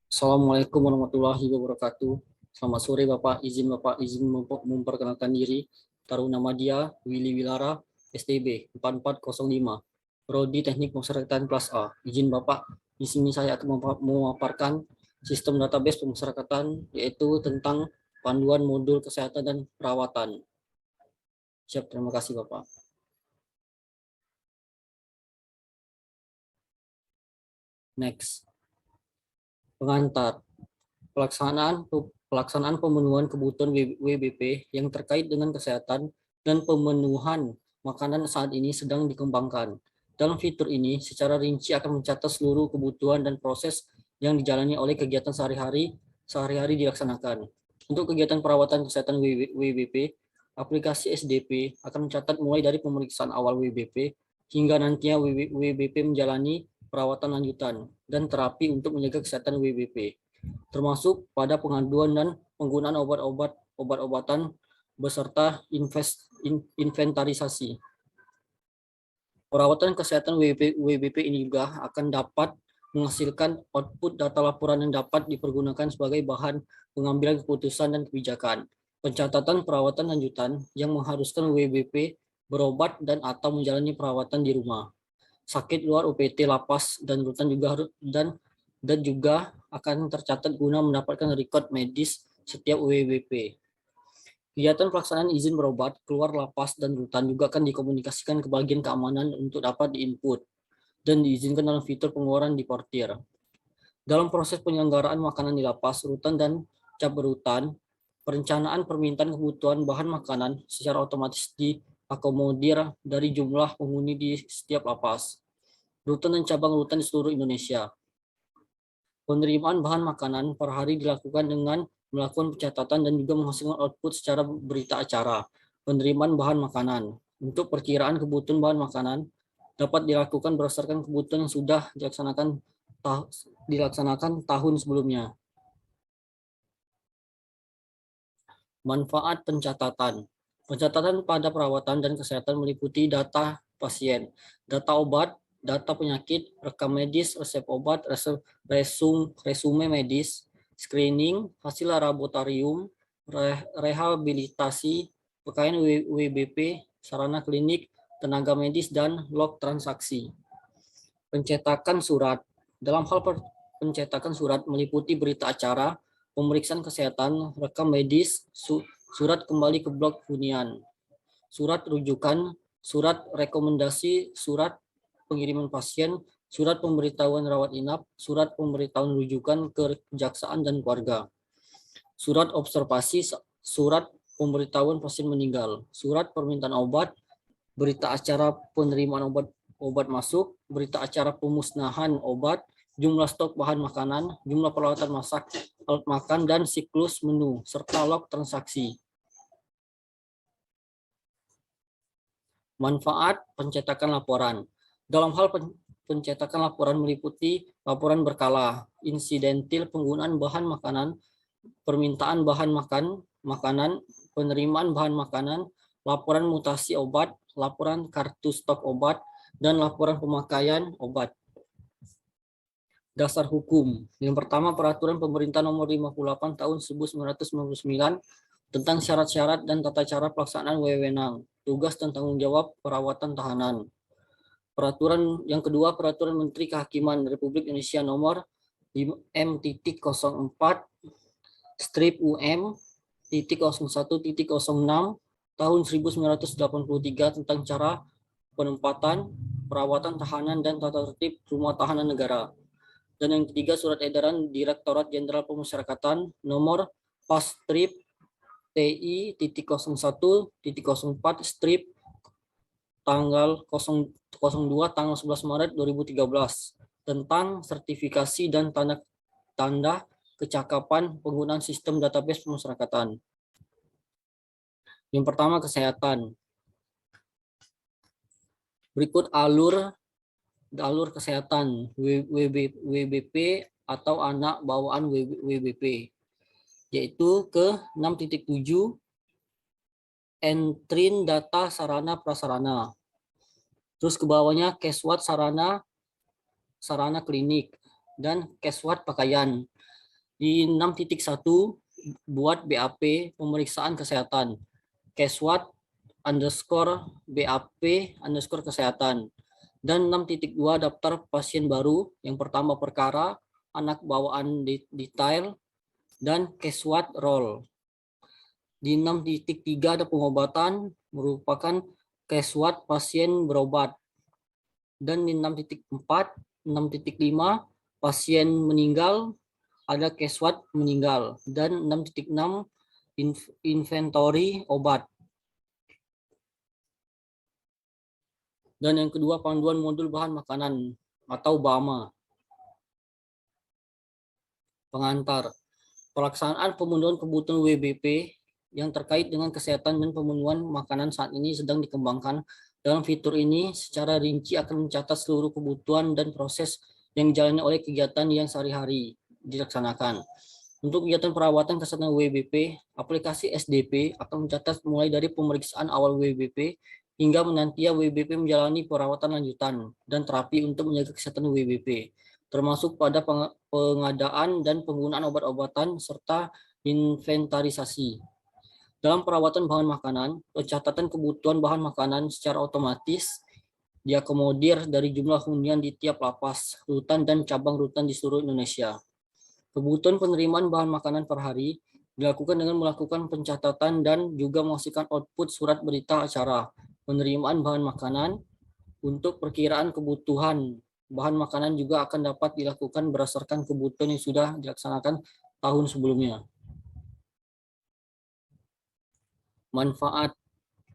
Assalamualaikum warahmatullahi wabarakatuh. Selamat sore Bapak, izin memperkenalkan diri. Taruh nama dia Willy Wilara, STB 4405, Prodi Teknik Pemasyarakatan kelas A. Izin Bapak, di sini saya akan memaparkan sistem database pemasyarakatan, yaitu tentang panduan modul kesehatan dan perawatan. Siap, terima kasih Bapak. Next. Pengantar. Pelaksanaan pemenuhan kebutuhan WBP yang terkait dengan kesehatan dan pemenuhan makanan saat ini sedang dikembangkan. Dalam fitur ini, secara rinci akan mencatat seluruh kebutuhan dan proses yang dijalani oleh kegiatan sehari-hari dilaksanakan. Untuk kegiatan perawatan kesehatan WBP, aplikasi SDP akan mencatat mulai dari pemeriksaan awal WBP hingga nantinya WBP menjalani perawatan lanjutan dan terapi untuk menjaga kesehatan WBP, termasuk pada pengaduan dan penggunaan obat-obatan beserta inventarisasi. Perawatan kesehatan WBP ini juga akan dapat menghasilkan output data laporan yang dapat dipergunakan sebagai bahan pengambilan keputusan dan kebijakan. Pencatatan perawatan lanjutan yang mengharuskan WBP berobat dan atau menjalani perawatan di rumah. Sakit luar UPT, lapas, dan rutan juga akan tercatat guna mendapatkan rekod medis setiap WBP. Kegiatan pelaksanaan izin berobat keluar lapas dan rutan juga akan dikomunikasikan ke bagian keamanan untuk dapat diinput dan diizinkan dalam fitur pengeluaran di portir. Dalam proses penyelenggaraan makanan di lapas, rutan, dan cabur rutan, perencanaan permintaan kebutuhan bahan makanan secara otomatis diakomodir dari jumlah penghuni di setiap lapas, rutan, dan cabang rutan di seluruh Indonesia. Penerimaan bahan makanan per hari dilakukan dengan melakukan pencatatan dan juga menghasilkan output secara berita acara. Penerimaan bahan makanan. Untuk perkiraan kebutuhan bahan makanan dapat dilakukan berdasarkan kebutuhan yang sudah dilaksanakan tahun sebelumnya. Manfaat pencatatan. Pencatatan pada perawatan dan kesehatan meliputi data pasien, data obat, data penyakit, rekam medis, resep obat, resume medis, screening, hasil laboratorium, rehabilitasi, pakaian WBP, sarana klinik, tenaga medis, dan log transaksi. Pencetakan surat. Dalam hal pencetakan surat meliputi berita acara, pemeriksaan kesehatan, rekam medis, surat kembali ke blok hunian, surat rujukan, surat rekomendasi, surat pengiriman pasien, surat pemberitahuan rawat inap, surat pemberitahuan rujukan ke kejaksaan dan keluarga, surat observasi, surat pemberitahuan pasien meninggal, surat permintaan obat, berita acara penerimaan obat masuk, berita acara pemusnahan obat, jumlah stok bahan makanan, jumlah peralatan masak, alat makan, dan siklus menu, serta log transaksi. Manfaat pencetakan laporan. Dalam hal pencetakan laporan meliputi laporan berkala, insidentil penggunaan bahan makanan, permintaan bahan makanan, penerimaan bahan makanan, laporan mutasi obat, laporan kartu stok obat, dan laporan pemakaian obat. Dasar hukum. Yang pertama, Peraturan Pemerintah Nomor 58 Tahun 1999 tentang syarat-syarat dan tata cara pelaksanaan wewenang, tugas dan tanggung jawab perawatan tahanan. Peraturan yang kedua, Peraturan Menteri Kehakiman Republik Indonesia Nomor M.UM.01.06 Tahun 1983 tentang cara penempatan, perawatan tahanan, dan tata tertib rumah tahanan negara. Dan yang ketiga, Surat Edaran Direktorat Jenderal Pemasyarakatan Nomor Pas-Strip TI.01.04 strip tanggal 02 tanggal 11 Maret 2013 tentang sertifikasi dan tanda kecakapan penggunaan sistem database pemasyarakatan. Yang pertama, kesehatan. Berikut alur kesehatan WBP atau anak bawaan WBP, yaitu ke 6.7 entrin data sarana prasarana. Terus ke bawahnya Keswat sarana klinik dan Keswat pakaian. Di 6.1 buat BAP pemeriksaan kesehatan. Keswat _BAP_ kesehatan. Dan 6.2 daftar pasien baru. Yang pertama perkara, anak bawaan detail, dan Keswat roll. Di 6.3 ada pengobatan, merupakan Keswat pasien berobat. Dan di 6.4, 6.5 pasien meninggal, ada Keswat meninggal. Dan 6.6 inventory obat. Dan yang kedua panduan modul bahan makanan atau BAMA. Pengantar. Pelaksanaan pemenuhan kebutuhan WBP yang terkait dengan kesehatan dan pemenuhan makanan saat ini sedang dikembangkan. Dalam fitur ini secara rinci akan mencatat seluruh kebutuhan dan proses yang dijalani oleh kegiatan yang sehari-hari dilaksanakan. Untuk kegiatan perawatan kesehatan WBP, aplikasi SDP akan mencatat mulai dari pemeriksaan awal WBP hingga menanti WBP menjalani perawatan lanjutan dan terapi untuk menjaga kesehatan WBP, termasuk pada pengadaan dan penggunaan obat-obatan serta inventarisasi. Dalam perawatan bahan makanan, pencatatan kebutuhan bahan makanan secara otomatis diakomodir dari jumlah hunian di tiap lapas, rutan, dan cabang rutan di seluruh Indonesia. Kebutuhan penerimaan bahan makanan per hari dilakukan dengan melakukan pencatatan dan juga menghasilkan output surat berita acara penerimaan bahan makanan. Untuk perkiraan kebutuhan bahan makanan juga akan dapat dilakukan berdasarkan kebutuhan yang sudah dilaksanakan tahun sebelumnya. Manfaat.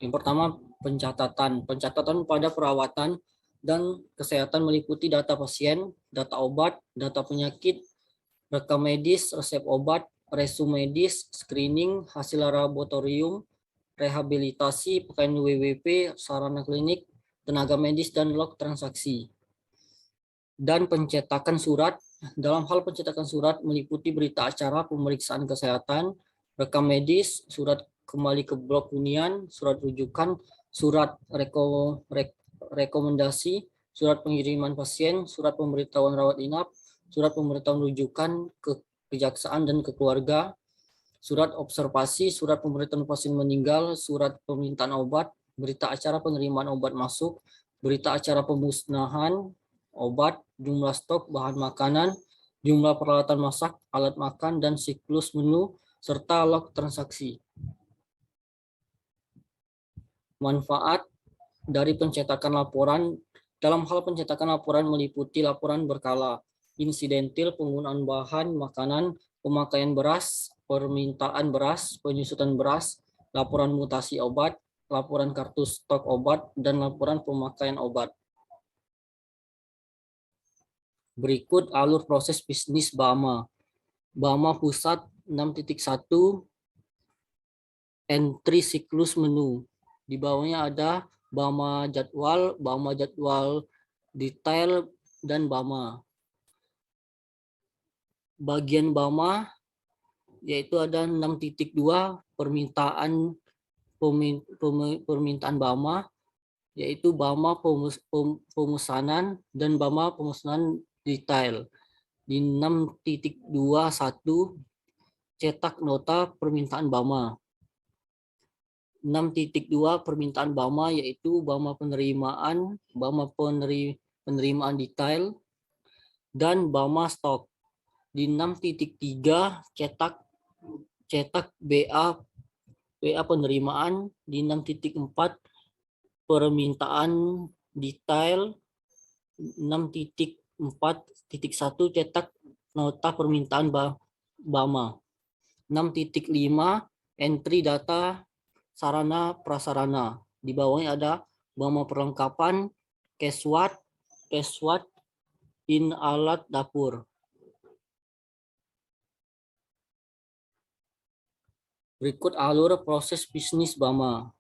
Yang pertama, pencatatan. Pencatatan pada perawatan dan kesehatan meliputi data pasien, data obat, data penyakit, rekam medis, resep obat, resume medis, screening, hasil laboratorium, rehabilitasi, pakaian WBP, sarana klinik, tenaga medis, dan log transaksi. Dan pencetakan surat. Dalam hal pencetakan surat meliputi berita acara pemeriksaan kesehatan, rekam medis, surat kembali ke blok hunian, surat rujukan, surat rekomendasi, surat pengiriman pasien, surat pemberitahuan rawat inap, surat pemberitahuan rujukan ke kejaksaan dan ke keluarga, surat observasi, surat pemberitahuan pasien meninggal, surat permintaan obat, berita acara penerimaan obat masuk, berita acara pemusnahan obat, jumlah stok bahan makanan, jumlah peralatan masak, alat makan, dan siklus menu, serta log transaksi. Manfaat dari pencetakan laporan. Dalam hal pencetakan laporan meliputi laporan berkala, insidentil penggunaan bahan makanan, pemakaian beras, permintaan beras, penyusutan beras, laporan mutasi obat, laporan kartu stok obat, dan laporan pemakaian obat. Berikut alur proses bisnis BAMA. BAMA Pusat 6.1 entry siklus menu. Di bawahnya ada BAMA jadwal detail, dan BAMA. Bagian BAMA yaitu ada 6.2 permintaan BAMA, yaitu BAMA pemesanan dan BAMA pemesanan detail. Di 6.21 cetak nota permintaan BAMA. 6.2 permintaan BAMA yaitu BAMA penerimaan, BAMA penerimaan detail, dan BAMA stok. Di 6.3 cetak BA penerimaan. Di 6.4 permintaan detail. 6.4.1 cetak nota permintaan BAMA. 6.5 entry data sarana prasarana. Di bawahnya ada BAMA perlengkapan, Keswat in alat dapur. Berikut alur proses bisnis BAMA.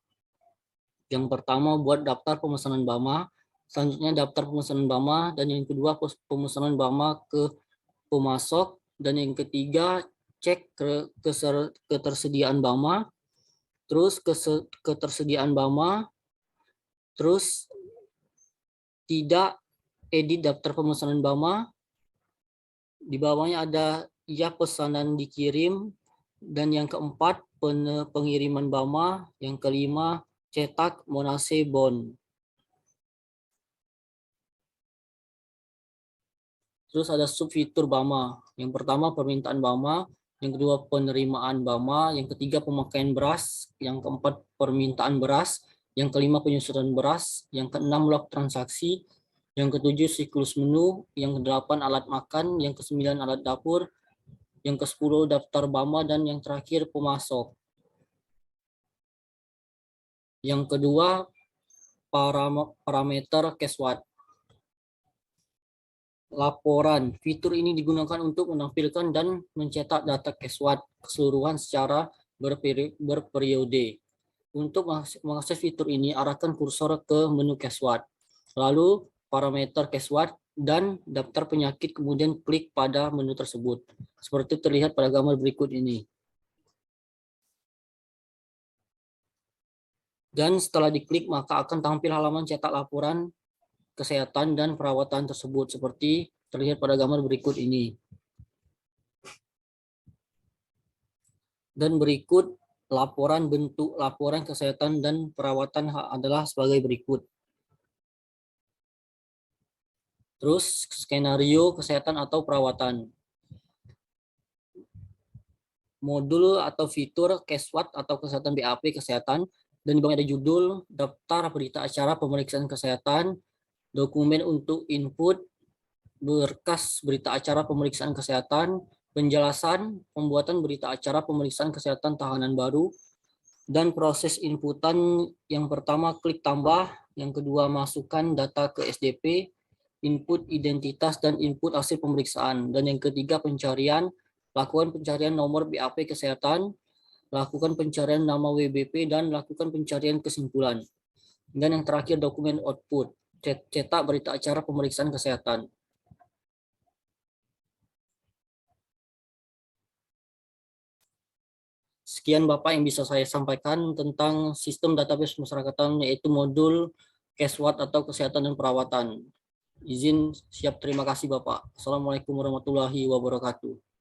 Yang pertama buat daftar pemesanan BAMA, selanjutnya daftar pemesanan BAMA, dan yang kedua pemesanan BAMA ke pemasok, dan yang ketiga cek ketersediaan BAMA, terus ketersediaan BAMA, terus tidak edit daftar pemesanan BAMA. Di bawahnya ada ya pesanan dikirim, dan yang keempat pengiriman BAMA, yang kelima cetak Monase Bond. Terus ada subfitur BAMA. Yang pertama permintaan BAMA, yang kedua penerimaan BAMA, yang ketiga pemakaian beras, yang keempat permintaan beras, yang kelima penyusunan beras, yang keenam log transaksi, yang ketujuh siklus menu, yang kedelapan alat makan, yang kesembilan alat dapur, yang ke-10 daftar BAMA, dan yang terakhir pemasok. Yang kedua parameter Keswat. Laporan. Fitur ini digunakan untuk menampilkan dan mencetak data Keswat keseluruhan secara berperiode. Untuk mengakses fitur ini, arahkan kursor ke menu Keswat, lalu parameter Keswat dan daftar penyakit, kemudian klik pada menu tersebut. Seperti terlihat pada gambar berikut ini. Dan setelah diklik, maka akan tampil halaman cetak laporan kesehatan dan perawatan tersebut seperti terlihat pada gambar berikut ini. Dan berikut laporan, bentuk laporan kesehatan dan perawatan adalah sebagai berikut. Terus skenario kesehatan atau perawatan. Modul atau fitur Keswat atau kesehatan BAP kesehatan, dan di bawah ada judul, daftar berita acara pemeriksaan kesehatan, dokumen untuk input, berkas berita acara pemeriksaan kesehatan, penjelasan pembuatan berita acara pemeriksaan kesehatan tahanan baru, dan proses inputan. Yang pertama klik tambah, yang kedua masukkan data ke SDP, input identitas dan input hasil pemeriksaan, dan yang ketiga pencarian, lakukan pencarian nomor BAP kesehatan, lakukan pencarian nama WBP, dan lakukan pencarian kesimpulan. Dan yang terakhir dokumen output, cetak berita acara pemeriksaan kesehatan. Sekian Bapak yang bisa saya sampaikan tentang sistem database masyarakatan, yaitu modul Keswat atau kesehatan dan perawatan. Izin siap, terima kasih Bapak. Assalamualaikum warahmatullahi wabarakatuh.